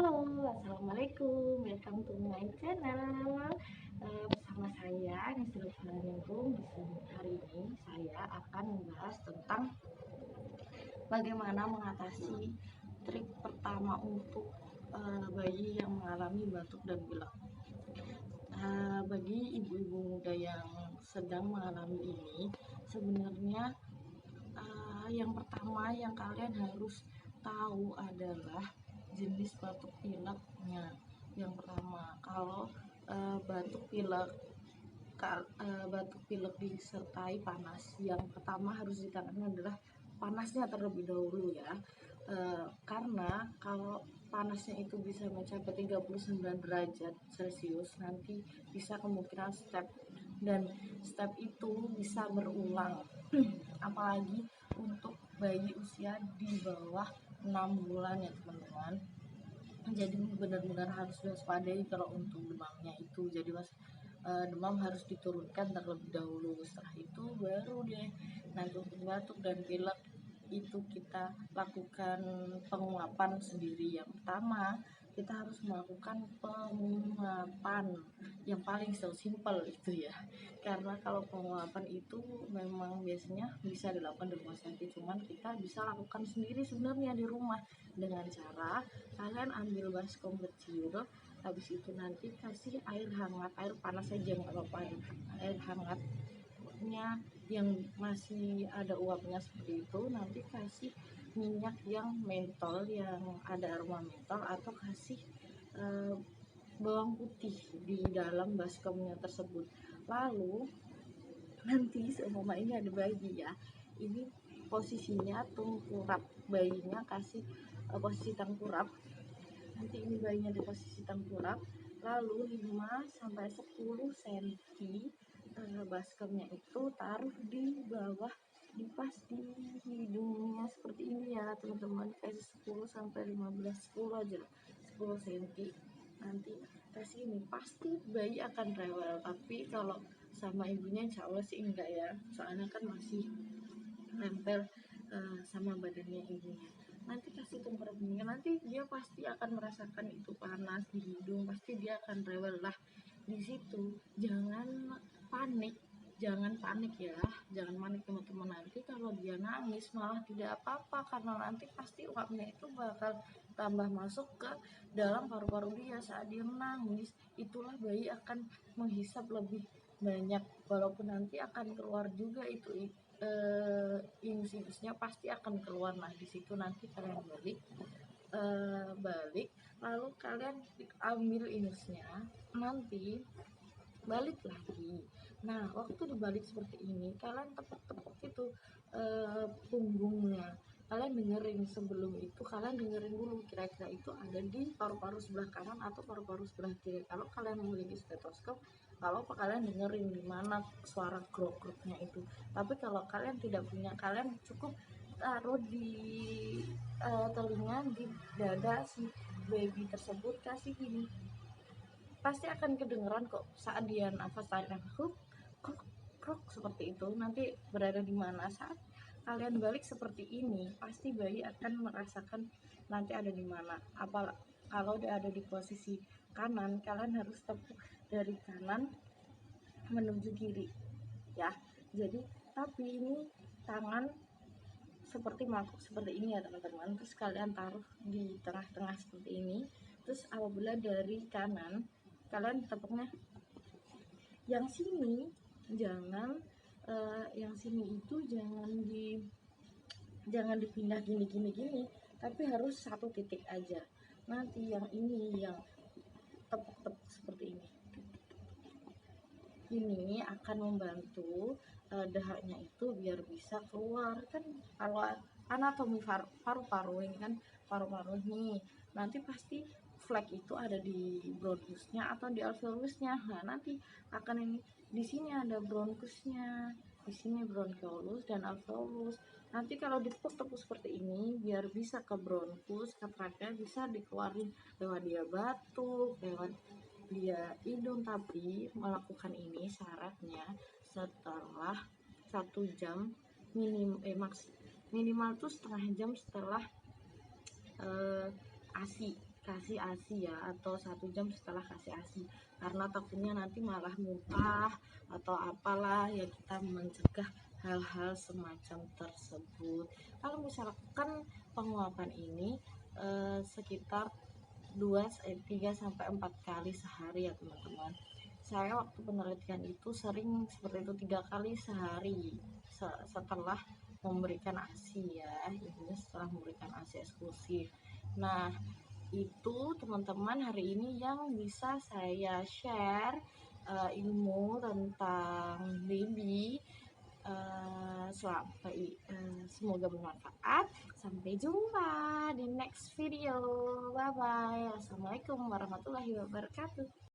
Halo, assalamualaikum. Welcome to my channel. Bersama saya Nisri Lutfi. Hari ini saya akan membahas tentang bagaimana mengatasi trik pertama untuk bayi yang mengalami batuk dan pilek. Bagi ibu-ibu muda yang sedang mengalami ini, sebenarnya yang pertama yang kalian harus tahu adalah jenis batuk pileknya. Yang pertama, kalau batuk pilek disertai panas, yang pertama harus ditangani adalah panasnya terlebih dahulu ya. Karena kalau panasnya itu bisa mencapai 39 derajat Celcius, nanti bisa kemungkinan step itu bisa berulang. Apalagi untuk bayi usia di bawah 6 bulan ya teman-teman. Jadi benar-benar harus waspadai kalau untuk demamnya itu. Jadi demam harus diturunkan terlebih dahulu, setelah itu baru deh nanti untuk batuk dan pilek itu kita lakukan penguapan sendiri. Yang pertama, kita harus melakukan penguapan yang paling simple itu ya, karena kalau penguapan itu memang biasanya bisa dilakukan di rumah sakit, cuman kita bisa lakukan sendiri sebenarnya di rumah dengan cara kalian ambil baskom kecil, habis itu nanti kasih air hangat, air panas saja nggak apa-apa, air hangatnya yang masih ada uapnya seperti itu, nanti kasih minyak yang mentol, yang ada aroma mentol, atau kasih bawang putih di dalam baskomnya tersebut. Lalu nanti seumpama ini ada bayi ya, ini posisinya tengkurap, bayinya kasih posisi tengkurap, nanti ini bayinya di posisi tengkurap, lalu 5-10 cm baskomnya itu taruh di bawah, pas di hidungnya seperti ini ya teman-teman, kasih 10-15, 10 aja, 10 cm. Nanti kasih ini, pasti bayi akan rewel, tapi kalau sama ibunya insya Allah sih enggak ya, soalnya kan masih nempel sama badannya ibunya. Nanti kasih tengkurap ini, nanti dia pasti akan merasakan itu panas di hidung, pasti dia akan rewel lah. Di situ jangan panik ya, jangan panik teman-teman. Nanti kalau dia nangis malah tidak apa-apa, karena nanti pasti uapnya itu bakal tambah masuk ke dalam paru-paru dia saat dia menangis. Itulah bayi akan menghisap lebih banyak, walaupun nanti akan keluar juga itu ingus-ingusnya pasti akan keluar. Nah di situ nanti kalian balik, lalu kalian ambil ingusnya, nanti balik lagi. Nah waktu dibalik seperti ini, kalian tepuk-tepuk itu punggungnya, kalian dengerin. Sebelum itu kalian dengerin dulu kira-kira itu ada di paru-paru sebelah kanan atau paru-paru sebelah kiri. Kalau kalian memiliki stetoskop, kalau kalian dengerin di mana suara grok-groknya itu. Tapi kalau kalian tidak punya, kalian cukup taruh di telinga, di dada si baby tersebut, kasih gini, pasti akan kedengeran kok saat dia nafas, tarik nafas, kruk kruk seperti itu. Nanti berada di mana saat kalian balik seperti ini, pasti bayi akan merasakan nanti ada di mana. Kalau dia ada di posisi kanan, kalian harus tepuk dari kanan menuju kiri ya. Jadi tapi ini tangan seperti mangkuk seperti ini ya teman-teman, terus kalian taruh di tengah-tengah seperti ini. Terus apabila dari kanan, kalian tepuknya yang sini, yang sini itu jangan dipindah gini, tapi harus satu titik aja. Nanti yang ini, yang tepuk-tepuk seperti ini akan membantu dahaknya itu biar bisa keluar. Kan kalau anatomi paru-paru ini kan, paru-paru nih nanti pasti flek itu ada di bronkusnya atau di alveolusnya. Nah nanti akan ini, di sini ada bronkusnya, di sini bronkiolus dan alveolus. Nanti kalau ditepuk-tepuk seperti ini, biar bisa ke bronkus, ke trakea, bisa dikeluarin lewat dia batuk, lewat dia hidung. Tapi melakukan ini syaratnya setelah 1 jam, minimal tuh setengah jam setelah ASI. kasih ASI ya, atau 1 jam setelah kasih ASI, karena takutnya nanti malah muntah atau apalah ya, kita mencegah hal-hal semacam tersebut. Kalau misalkan penguapan ini sekitar 3 sampai 4 kali sehari ya teman-teman. Saya waktu penelitian itu sering seperti itu, 3 kali sehari setelah memberikan ASI ya, intinya setelah memberikan ASI eksklusif. Nah, itu teman-teman hari ini yang bisa saya share ilmu tentang baby. Semoga bermanfaat. Sampai jumpa di next video. Bye bye. Assalamualaikum warahmatullahi wabarakatuh.